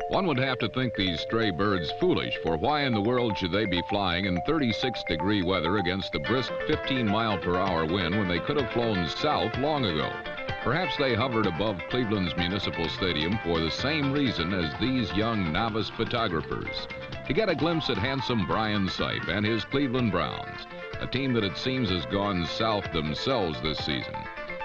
One would have to think these stray birds foolish, for why in the world should they be flying in 36-degree weather against a brisk 15-mile-per-hour wind when they could have flown south long ago? Perhaps they hovered above Cleveland's Municipal Stadium for the same reason as these young novice photographers, to get a glimpse at handsome Brian Sipe and his Cleveland Browns, a team that it seems has gone south themselves this season.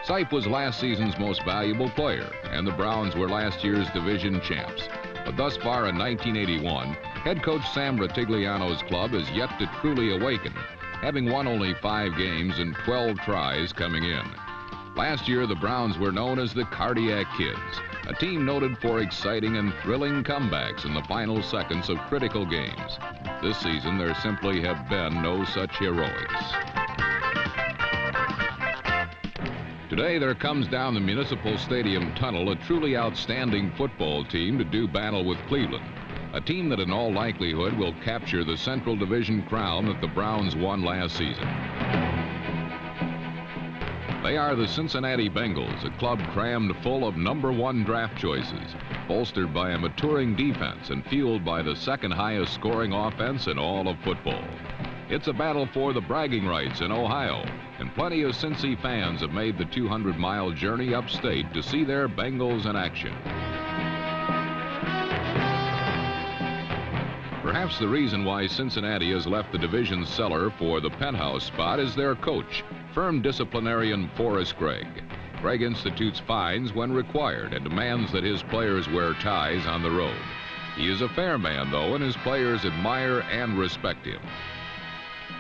Sipe was last season's most valuable player, and the Browns were last year's division champs. But thus far in 1981, head coach Sam Ratigliano's club has yet to truly awaken, having won only 5 games and 12 tries coming in. Last year, the Browns were known as the Cardiac Kids, a team noted for exciting and thrilling comebacks in the final seconds of critical games. This season, there simply have been no such heroics. Today, there comes down the Municipal Stadium tunnel a truly outstanding football team to do battle with Cleveland, a team that in all likelihood will capture the Central Division crown that the Browns won last season. They are the Cincinnati Bengals, a club crammed full of #1 draft choices, bolstered by a maturing defense and fueled by the second highest scoring offense in all of football. It's a battle for the bragging rights in Ohio, and plenty of Cincy fans have made the 200-mile journey upstate to see their Bengals in action. Perhaps the reason why Cincinnati has left the division cellar for the penthouse spot is their coach, firm disciplinarian Forrest Gregg. Gregg institutes fines when required and demands that his players wear ties on the road. He is a fair man, though, and his players admire and respect him.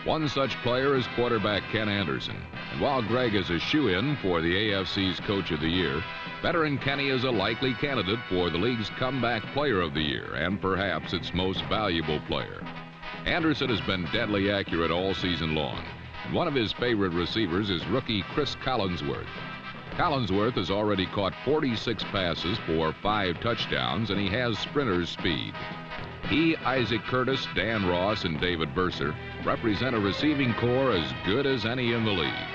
One such player is quarterback Ken Anderson, and while Gregg is a shoo-in for the AFC's Coach of the Year, veteran Kenny is a likely candidate for the league's Comeback Player of the Year and perhaps its most valuable player. Anderson has been deadly accurate all season long, and one of his favorite receivers is rookie Chris Collinsworth. Collinsworth has already caught 46 passes for 5 touchdowns, and he has sprinter's speed. He, Isaac Curtis, Dan Ross, and David Verser represent a receiving corps as good as any in the league.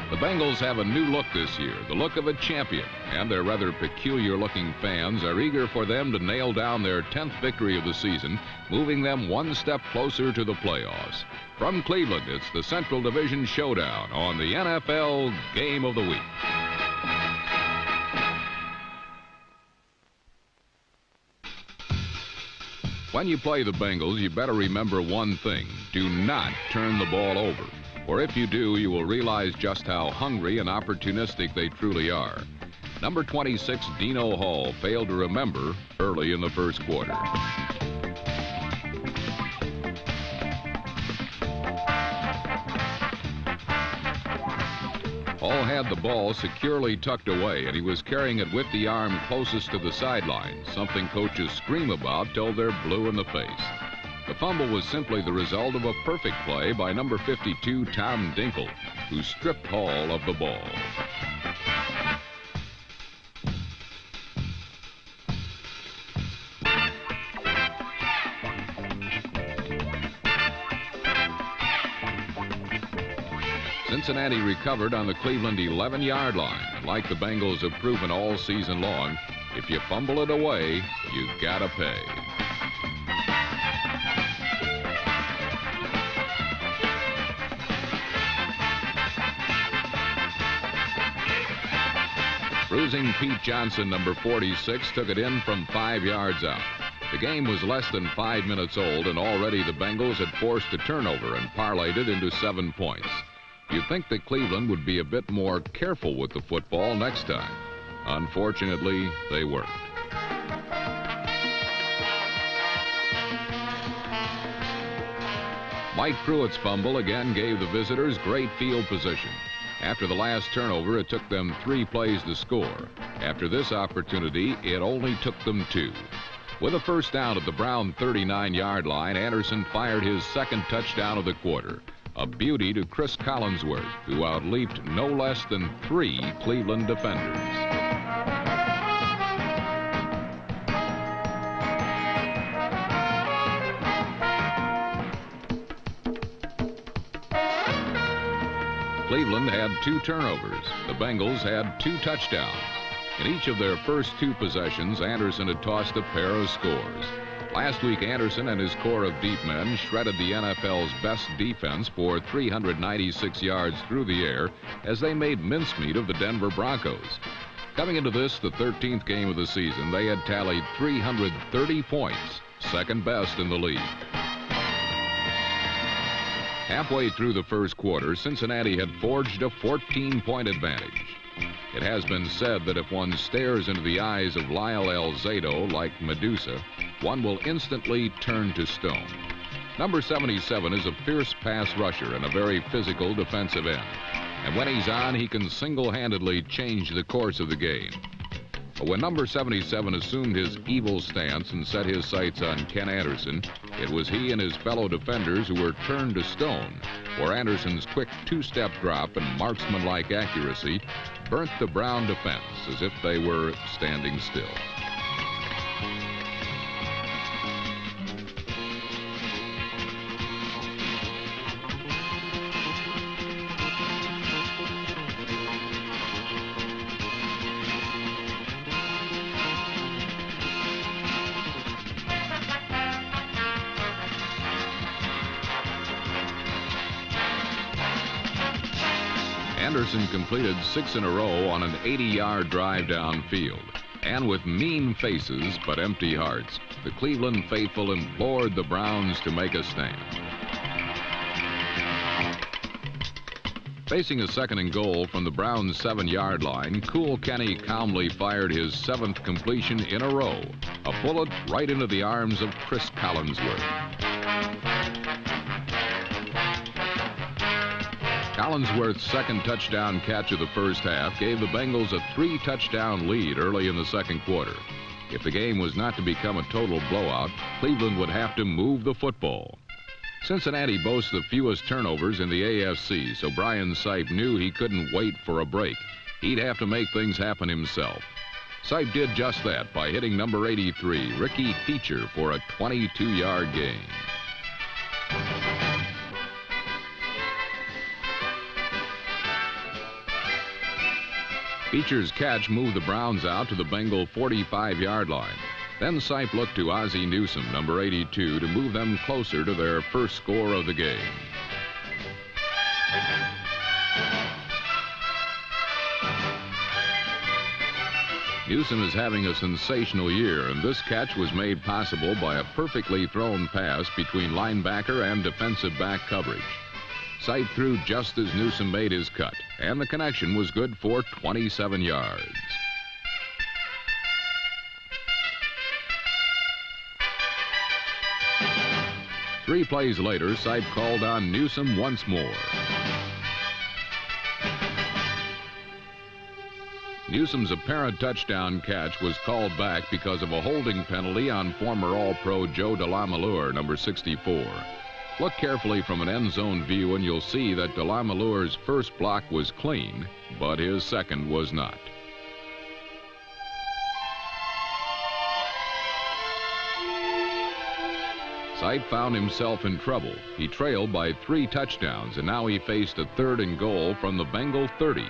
The Bengals have a new look this year, the look of a champion, and their rather peculiar-looking fans are eager for them to nail down their 10th victory of the season, moving them one step closer to the playoffs. From Cleveland, it's the Central Division Showdown on the NFL Game of the Week. When you play the Bengals, you better remember one thing: do not turn the ball over. Or if you do, you will realize just how hungry and opportunistic they truly are. Number 26, Dino Hall, failed to remember early in the first quarter. Hall had the ball securely tucked away, and he was carrying it with the arm closest to the sideline, something coaches scream about till they're blue in the face. The fumble was simply the result of a perfect play by number 52, Tom Dinkle, who stripped Hall of the ball. Cincinnati recovered on the Cleveland 11-yard line, and like the Bengals have proven all season long, if you fumble it away, you gotta pay. Bruising Pete Johnson, number 46, took it in from 5 yards out. The game was less than 5 minutes old, and already the Bengals had forced a turnover and parlayed it into 7 points. You'd think that Cleveland would be a bit more careful with the football next time. Unfortunately, they weren't. Mike Pruitt's fumble again gave the visitors great field position. After the last turnover, it took them 3 plays to score. After this opportunity, it only took them 2. With a first down at the Brown 39-yard line, Anderson fired his second touchdown of the quarter. A beauty to Chris Collinsworth, who outleaped no less than 3 Cleveland defenders. Cleveland had 2 turnovers. The Bengals had 2 touchdowns. In each of their first two possessions, Anderson had tossed a pair of scores. Last week, Anderson and his core of deep men shredded the NFL's best defense for 396 yards through the air as they made mincemeat of the Denver Broncos. Coming into this, the 13th game of the season, they had tallied 330 points, second best in the league. Halfway through the first quarter, Cincinnati had forged a 14-point advantage. It has been said that if one stares into the eyes of Lyle Alzado like Medusa, one will instantly turn to stone. Number 77 is a fierce pass rusher and a very physical defensive end. And when he's on, he can single-handedly change the course of the game. But when number 77 assumed his evil stance and set his sights on Ken Anderson, it was he and his fellow defenders who were turned to stone, where Anderson's quick two-step drop and marksman-like accuracy burnt the Brown defense as if they were standing still. Anderson completed 6 in a row on an 80-yard drive downfield. And with mean faces but empty hearts, the Cleveland faithful implored the Browns to make a stand. Facing a second and goal from the Browns' 7-yard line, Cool Kenny calmly fired his 7th completion in a row, a bullet right into the arms of Chris Collinsworth. Collinsworth's second touchdown catch of the first half gave the Bengals a 3-touchdown lead early in the second quarter. If the game was not to become a total blowout, Cleveland would have to move the football. Cincinnati boasts the fewest turnovers in the AFC, so Brian Sipe knew he couldn't wait for a break. He'd have to make things happen himself. Sipe did just that by hitting number 83, Ricky Feature, for a 22-yard gain. Feature's catch moved the Browns out to the Bengal 45-yard line. Then Sipe looked to Ozzie Newsome, number 82, to move them closer to their first score of the game. Newsome is having a sensational year, and this catch was made possible by a perfectly thrown pass between linebacker and defensive back coverage. Sipe threw just as Newsome made his cut, and the connection was good for 27 yards. Three plays later, Sipe called on Newsome once more. Newsome's apparent touchdown catch was called back because of a holding penalty on former All-Pro Joe DeLamalure, number 64. Look carefully from an end zone view and you'll see that DeLamalure's first block was clean, but his second was not. Sipe found himself in trouble. He trailed by 3 touchdowns, and now he faced a 3rd and goal from the Bengal 30.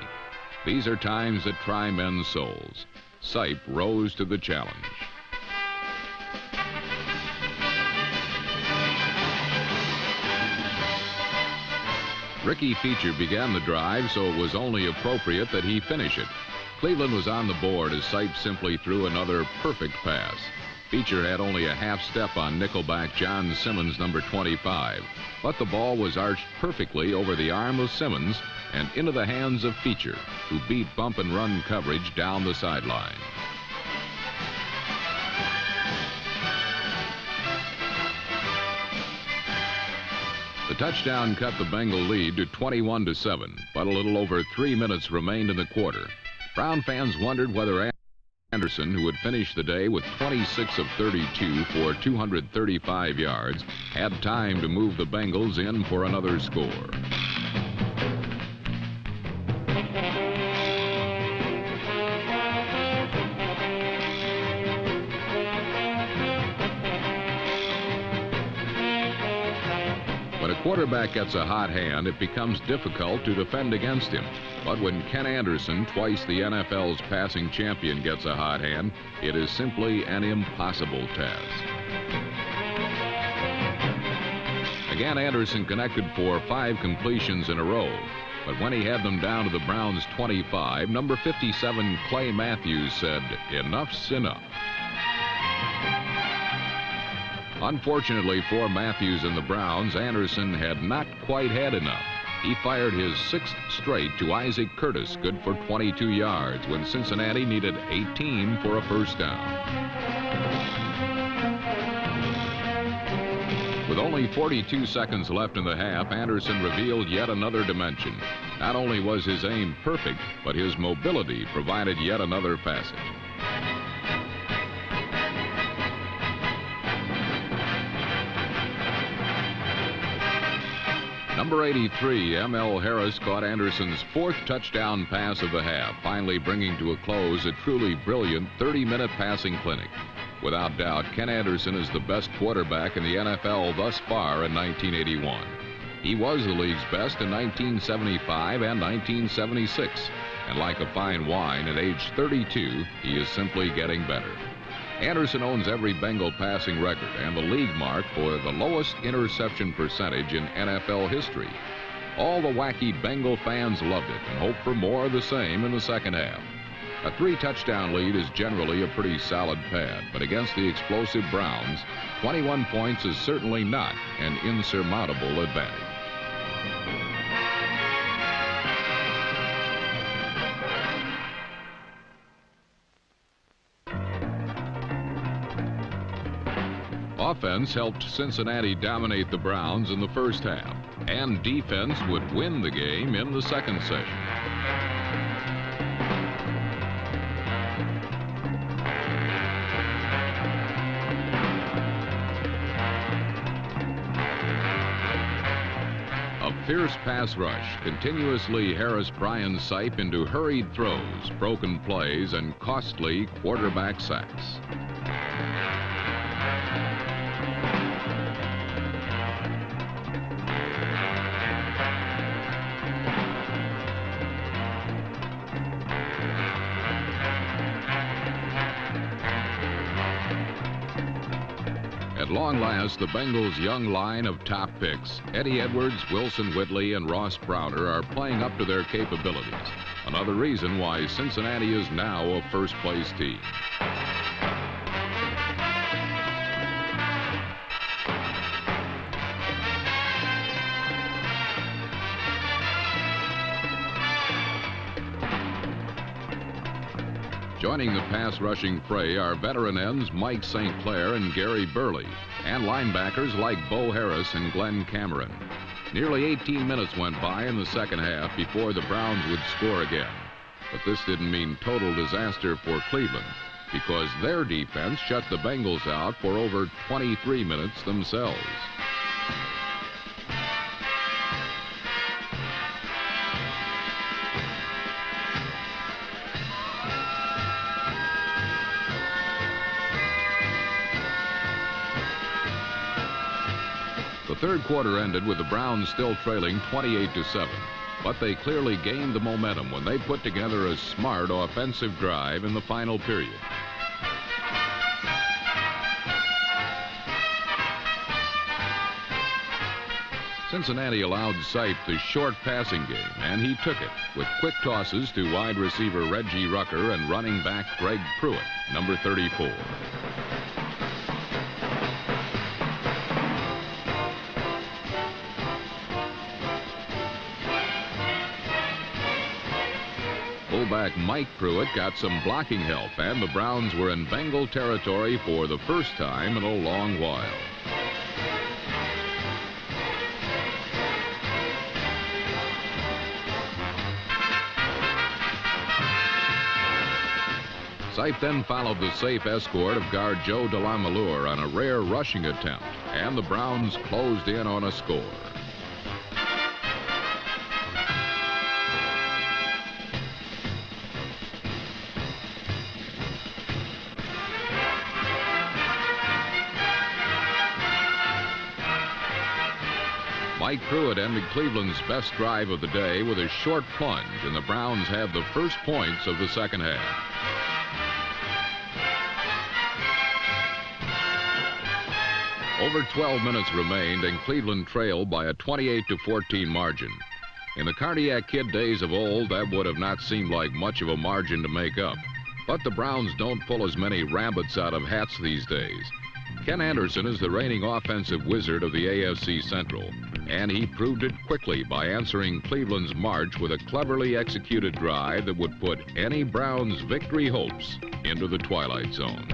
These are times that try men's souls. Sipe rose to the challenge. Ricky Feature began the drive, so it was only appropriate that he finish it. Cleveland was on the board as Sipe simply threw another perfect pass. Feature had only a half step on nickelback John Simmons, number 25, but the ball was arched perfectly over the arm of Simmons and into the hands of Feature, who beat bump and run coverage down the sideline. The touchdown cut the Bengal lead to 21-7, but a little over 3 minutes remained in the quarter. Brown fans wondered whether Anderson, who had finished the day with 26 of 32 for 235 yards, had time to move the Bengals in for another score. But a quarterback gets a hot hand, it becomes difficult to defend against him. But when Ken Anderson, twice the NFL's passing champion, gets a hot hand, it is simply an impossible task. Again, Anderson connected for 5 completions in a row. But when he had them down to the Browns' 25, number 57, Clay Matthews, said, "Enough's enough." Unfortunately for Matthews and the Browns, Anderson had not quite had enough. He fired his 6th straight to Isaac Curtis, good for 22 yards, when Cincinnati needed 18 for a first down. With only 42 seconds left in the half, Anderson revealed yet another dimension. Not only was his aim perfect, but his mobility provided yet another facet. Number 83, M.L. Harris, caught Anderson's 4th touchdown pass of the half, finally bringing to a close a truly brilliant 30-minute passing clinic. Without doubt, Ken Anderson is the best quarterback in the NFL thus far in 1981. He was the league's best in 1975 and 1976. And like a fine wine, at age 32, he is simply getting better. Anderson owns every Bengal passing record and the league mark for the lowest interception percentage in NFL history. All the wacky Bengal fans loved it and hope for more of the same in the second half. A 3-touchdown lead is generally a pretty solid pad, but against the explosive Browns, 21 points is certainly not an insurmountable advantage. Offense helped Cincinnati dominate the Browns in the first half, and defense would win the game in the second session. A fierce pass rush continuously harassed Brian Sipe into hurried throws, broken plays, and costly quarterback sacks. At long last, the Bengals' young line of top picks, Eddie Edwards, Wilson Whitley, and Ross Browner, are playing up to their capabilities. Another reason why Cincinnati is now a first-place team. Joining the pass-rushing fray are veteran ends Mike St. Clair and Gary Burley, and linebackers like Bo Harris and Glenn Cameron. Nearly 18 minutes went by in the second half before the Browns would score again. But this didn't mean total disaster for Cleveland, because their defense shut the Bengals out for over 23 minutes themselves. The third quarter ended with the Browns still trailing 28-7, but they clearly gained the momentum when they put together a smart offensive drive in the final period. Cincinnati allowed Sipe the short passing game, and he took it with quick tosses to wide receiver Reggie Rucker and running back Greg Pruitt, number 34. Fullback Mike Pruitt got some blocking help, and the Browns were in Bengal territory for the first time in a long while. Sipe then followed the safe escort of guard Joe DeLamalure on a rare rushing attempt, and the Browns closed in on a score. Mike Pruitt ended Cleveland's best drive of the day with a short plunge, and the Browns had the first points of the second half. Over 12 minutes remained, and Cleveland trailed by a 28-14 margin. In the Cardiac Kid days of old, that would have not seemed like much of a margin to make up. But the Browns don't pull as many rabbits out of hats these days. Ken Anderson is the reigning offensive wizard of the AFC Central, and he proved it quickly by answering Cleveland's march with a cleverly executed drive that would put any Browns' victory hopes into the twilight zone.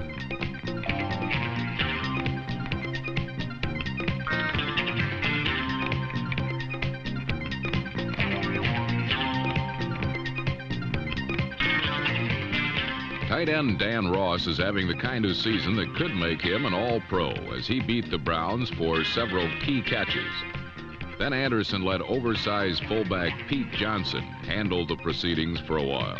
Tight end Dan Ross is having the kind of season that could make him an All-Pro as he beat the Browns for several key catches. Then Anderson let oversized fullback Pete Johnson handle the proceedings for a while.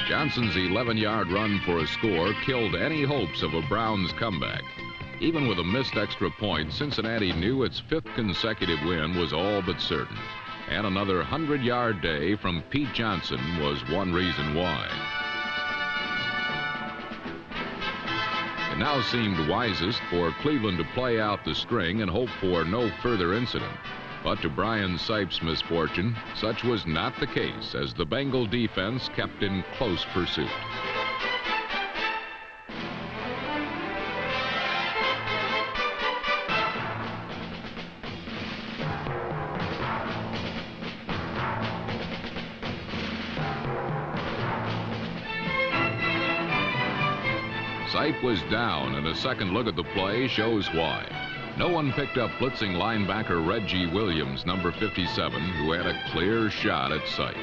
Johnson's 11-yard run for a score killed any hopes of a Browns comeback. Even with a missed extra point, Cincinnati knew its fifth consecutive win was all but certain. And another 100-yard day from Pete Johnson was one reason why. It now seemed wisest for Cleveland to play out the string and hope for no further incident. But to Brian Sipes' misfortune, such was not the case as the Bengal defense kept in close pursuit. Sipe was down, and a second look at the play shows why. No one picked up blitzing linebacker Reggie Williams, number 57, who had a clear shot at Sipe.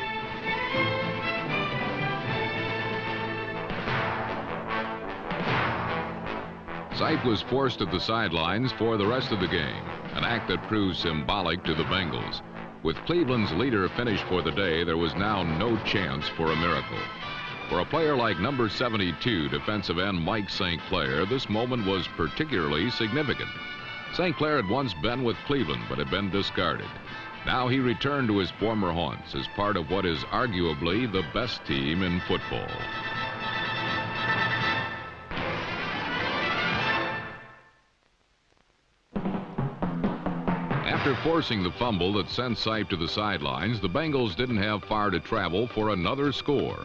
Sipe was forced at the sidelines for the rest of the game, an act that proved symbolic to the Bengals. With Cleveland's leader finished for the day, there was now no chance for a miracle. For a player like number 72 defensive end Mike St. Clair, this moment was particularly significant. St. Clair had once been with Cleveland but had been discarded. Now he returned to his former haunts as part of what is arguably the best team in football. After forcing the fumble that sent Sipe to the sidelines, the Bengals didn't have far to travel for another score.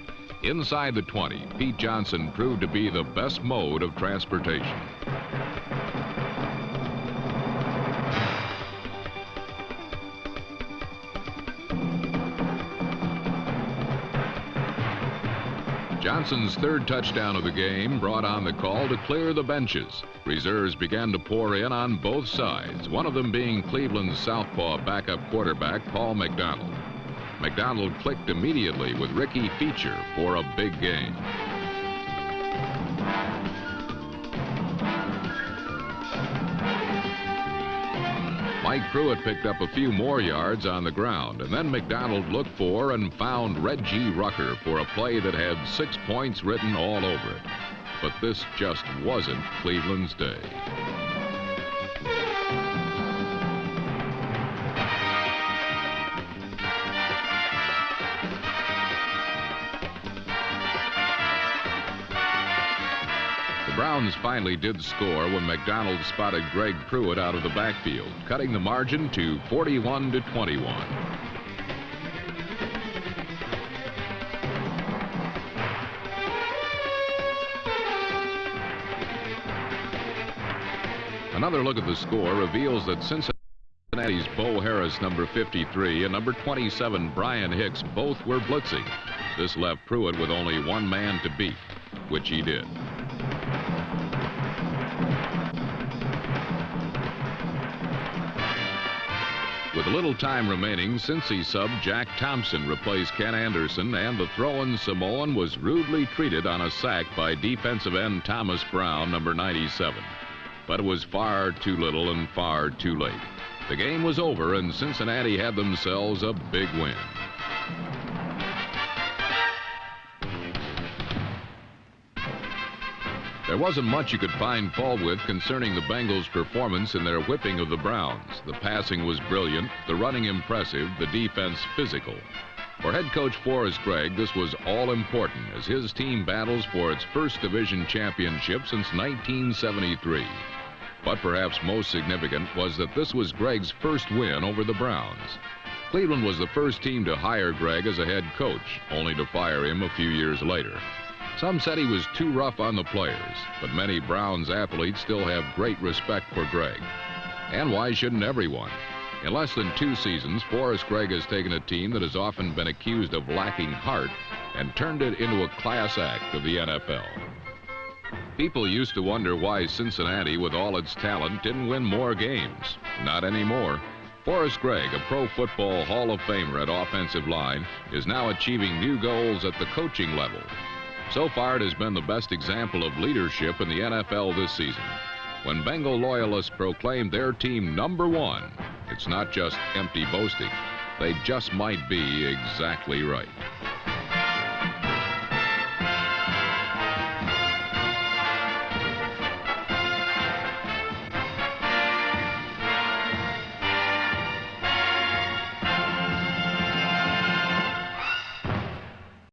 Inside the 20, Pete Johnson proved to be the best mode of transportation. Johnson's third touchdown of the game brought on the call to clear the benches. Reserves began to pour in on both sides, one of them being Cleveland's southpaw backup quarterback Paul McDonald. McDonald clicked immediately with Ricky Feature for a big game. Mike Pruitt picked up a few more yards on the ground, and then McDonald looked for and found Reggie Rucker for a play that had 6 points written all over it. But this just wasn't Cleveland's day. The Browns finally did score when McDonald spotted Greg Pruitt out of the backfield, cutting the margin to 41-21. Another look at the score reveals that Cincinnati's Bo Harris, number 53, and number 27, Brian Hicks, both were blitzing. This left Pruitt with only one man to beat, which he did. With With little time remaining, Cincy sub Jack Thompson replaced Ken Anderson, and the throw-in Samoan was rudely treated on a sack by defensive end Thomas Brown, number 97. But it was far too little and far too late. The game was over, and Cincinnati had themselves a big win. There wasn't much you could find fault with concerning the Bengals' performance in their whipping of the Browns. The passing was brilliant, the running impressive, the defense physical. For head coach Forrest Gregg, this was all important as his team battles for its first division championship since 1973. But perhaps most significant was that this was Gregg's first win over the Browns. Cleveland was the first team to hire Gregg as a head coach, only to fire him a few years later. Some said he was too rough on the players, but many Browns athletes still have great respect for Gregg. And why shouldn't everyone? In less than 2 seasons, Forrest Gregg has taken a team that has often been accused of lacking heart and turned it into a class act of the NFL. People used to wonder why Cincinnati, with all its talent, didn't win more games. Not anymore. Forrest Gregg, a Pro Football Hall of Famer at offensive line, is now achieving new goals at the coaching level. So far, it has been the best example of leadership in the NFL this season. When Bengal loyalists proclaim their team #1, it's not just empty boasting. They just might be exactly right.